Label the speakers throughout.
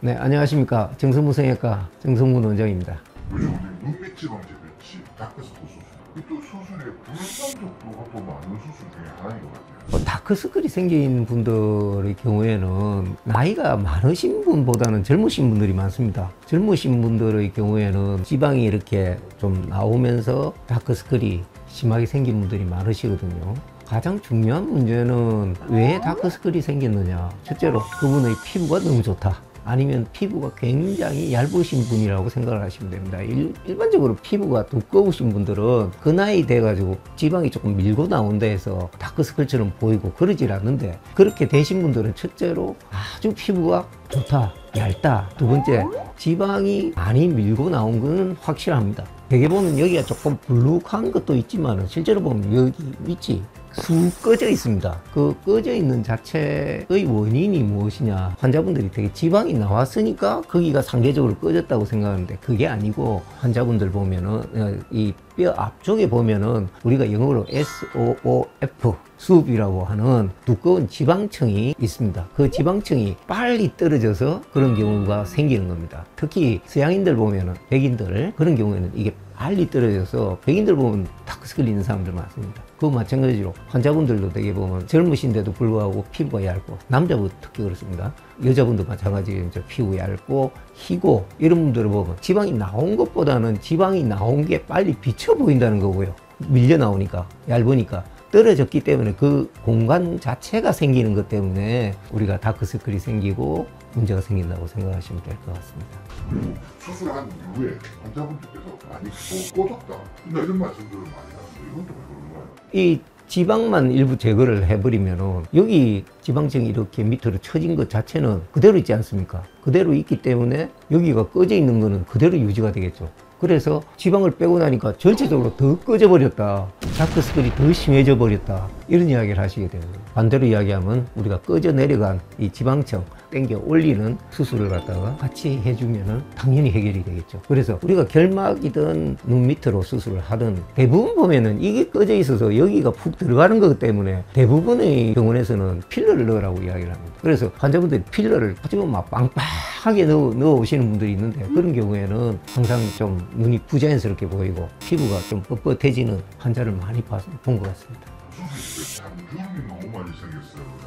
Speaker 1: 네, 안녕하십니까. 정성무 성형외과 정성문 원장입니다.
Speaker 2: 요즘 우리 눈밑 지방제 배치, 다크서클 수술. 또 수술에 불상적도 확보 많은 수술 중에 하나인 것 같아요.
Speaker 1: 다크서클이 생긴 분들의 경우에는 나이가 많으신 분보다는 젊으신 분들이 많습니다. 젊으신 분들의 경우에는 지방이 이렇게 좀 나오면서 다크서클이 심하게 생긴 분들이 많으시거든요. 가장 중요한 문제는 왜 다크서클이 생겼느냐. 첫째로 그분의 피부가 너무 좋다. 아니면 피부가 굉장히 얇으신 분이라고 생각을 하시면 됩니다. 일반적으로 피부가 두꺼우신 분들은 그 나이 돼가지고 지방이 조금 밀고 나온다 해서 다크서클처럼 보이고 그러질 않는데, 그렇게 되신 분들은 첫째로 아주 피부가 좋다, 얇다. 두 번째, 지방이 많이 밀고 나온 건 확실합니다. 되게 보면 여기가 조금 불룩한 것도 있지만 실제로 보면 여기 위치 쑥 꺼져 있습니다. 그 꺼져 있는 자체의 원인이 무엇이냐. 환자분들이 되게 지방이 나왔으니까 거기가 상대적으로 꺼졌다고 생각하는데 그게 아니고, 환자분들 보면은 이 뼈 앞쪽에 보면은 우리가 영어로 SOOF 수읍이라고 하는 두꺼운 지방층이 있습니다. 그 지방층이 빨리 떨어져서 그런 경우가 생기는 겁니다. 특히 서양인들 보면은, 백인들 그런 경우에는 이게 빨리 떨어져서, 백인들 보면 다크서클 있는 사람들 많습니다. 그거 마찬가지로 환자분들도 되게 보면 젊으신데도 불구하고 피부가 얇고, 남자분 특히 그렇습니다. 여자분도 마찬가지로 이제 피부 얇고 희고 이런 분들을 보면 지방이 나온 것보다는 지방이 나온 게 빨리 비쳐 보인다는 거고요. 밀려 나오니까, 얇으니까 떨어졌기 때문에 그 공간 자체가 생기는 것 때문에 우리가 다크서클이 생기고 문제가 생긴다고 생각하시면 될 것 같습니다.
Speaker 2: 그리고 수술한 이후에 환자분들께서 많이 꺼졌다, 이런 말씀들을 많이 하는데 이건 또 왜 그런가요?
Speaker 1: 이 지방만 일부 제거를 해버리면은 여기 지방층이 이렇게 밑으로 처진 것 자체는 그대로 있지 않습니까? 그대로 있기 때문에 여기가 꺼져 있는 거는 그대로 유지가 되겠죠. 그래서 지방을 빼고 나니까 전체적으로 더 꺼져 버렸다, 다크서클이 더 심해져 버렸다, 이런 이야기를 하시게 되는 거예요. 반대로 이야기하면 우리가 꺼져 내려간 이 지방층 당겨 올리는 수술을 갖다가 같이 해주면은 당연히 해결이 되겠죠. 그래서 우리가 결막이든 눈 밑으로 수술을 하든 대부분 보면은 이게 꺼져 있어서 여기가 푹 들어가는 것 때문에 대부분의 병원에서는 필러를 넣으라고 이야기를 합니다. 그래서 환자분들이 필러를 하지만 막 빵빵하게 넣어 오시는 분들이 있는데, 그런 경우에는 항상 좀 눈이 부자연스럽게 보이고 피부가 좀 뻣뻣해지는 환자를 많이 본 것 같습니다.
Speaker 2: 수술 때 장주름이 너무 많이 생겼어요.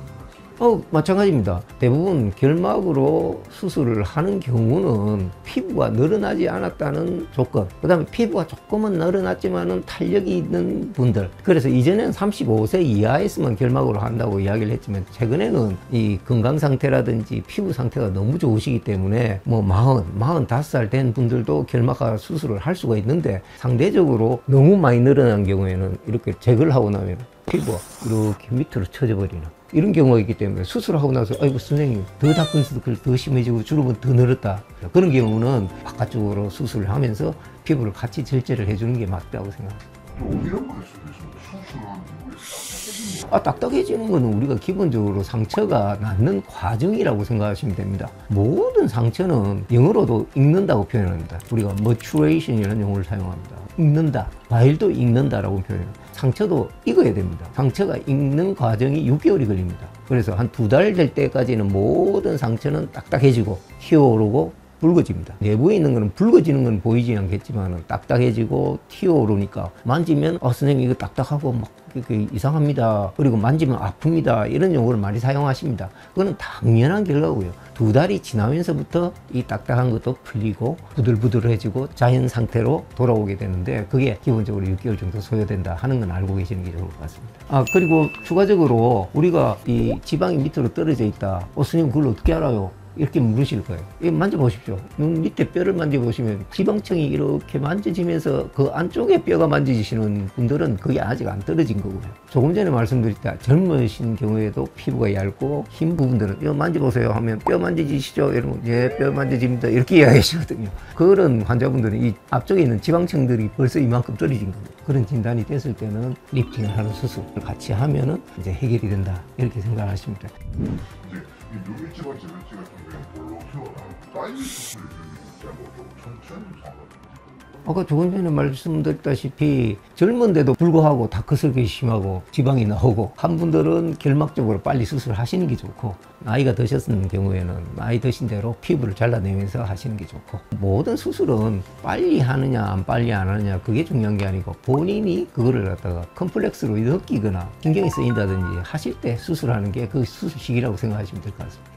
Speaker 1: 마찬가지입니다. 대부분 결막으로 수술을 하는 경우는 피부가 늘어나지 않았다는 조건, 그 다음에 피부가 조금은 늘어났지만은 탄력이 있는 분들, 그래서 이전에는 35세 이하에서만 결막으로 한다고 이야기를 했지만 최근에는 이 건강 상태라든지 피부 상태가 너무 좋으시기 때문에 뭐 45살 된 분들도 결막화 수술을 할 수가 있는데, 상대적으로 너무 많이 늘어난 경우에는 이렇게 제거를 하고 나면 피부가 이렇게 밑으로 처져 버리는 이런 경우가 있기 때문에, 수술하고 나서 아이고 선생님 더 다크서클 더 심해지고 주름은 더 늘었다, 그런 경우는 바깥쪽으로 수술을 하면서 피부를 같이 절제를 해주는 게 맞다고 생각합니다.
Speaker 2: 또 이런 걸 수도 있습니다. 수술한 이후에
Speaker 1: 딱딱해지는 거는 우리가 기본적으로 상처가 낫는 과정이라고 생각하시면 됩니다. 모든 상처는 영어로도 익는다고 표현합니다. 우리가 maturation이라는 용어를 사용합니다. 익는다, 과일도 익는다라고 표현합니다. 상처도 익어야 됩니다. 상처가 익는 과정이 6개월이 걸립니다. 그래서 한 2달 될 때까지는 모든 상처는 딱딱해지고 튀어오르고 붉어집니다. 내부에 있는 거는 붉어지는 건 보이지 않겠지만 딱딱해지고 튀어오르니까 만지면 선생님 이거 딱딱하고 막 이상합니다, 그리고 만지면 아픕니다, 이런 용어를 많이 사용하십니다. 그거는 당연한 결과고요. 2달이 지나면서부터 이 딱딱한 것도 풀리고 부들부들해지고 자연 상태로 돌아오게 되는데, 그게 기본적으로 6개월 정도 소요된다 하는 건 알고 계시는 게 좋을 것 같습니다. 그리고 추가적으로 우리가 이 지방이 밑으로 떨어져 있다, 선생님 그걸 어떻게 알아요? 이렇게 물으실 거예요. 이거 만져보십시오. 눈 밑에 뼈를 만져보시면 지방층이 이렇게 만져지면서 그 안쪽에 뼈가 만져지시는 분들은 그게 아직 안 떨어진 거고요. 조금 전에 말씀드렸다 젊으신 경우에도 피부가 얇고 흰 부분들은 뼈 만져보세요 하면 뼈 만져지시죠? 이러면 예, 뼈 만져집니다, 이렇게 이야기하시거든요. 그런 환자분들은 이 앞쪽에 있는 지방층들이 벌써 이만큼 떨어진 거예요. 그런 진단이 됐을 때는 리프팅을 하는 수술을 같이 하면은 이제 해결이 된다, 이렇게 생각하시면 돼요.
Speaker 2: 이제 이 눈밑 지방 재배치 같은 경우는 별로 튀어나오고, 빨리 수술을 진짜 뭐좀 천천히 하거든요.
Speaker 1: 아까 조금 전에 말씀드렸다시피 젊은데도 불구하고 다크서클이 심하고 지방이 나오고 한 분들은 결막적으로 빨리 수술하시는 게 좋고 나이가 드셨는 경우에는 나이 드신 대로 피부를 잘라내면서 하시는 게 좋고 모든 수술은 빨리 하느냐 안 빨리 안 하느냐 그게 중요한 게 아니고 본인이 그거를 갖다가 컴플렉스로 느끼거나 신경이 쓰인다든지 하실 때 수술하는 게 그 수술 시기라고 생각하시면 될 것 같습니다.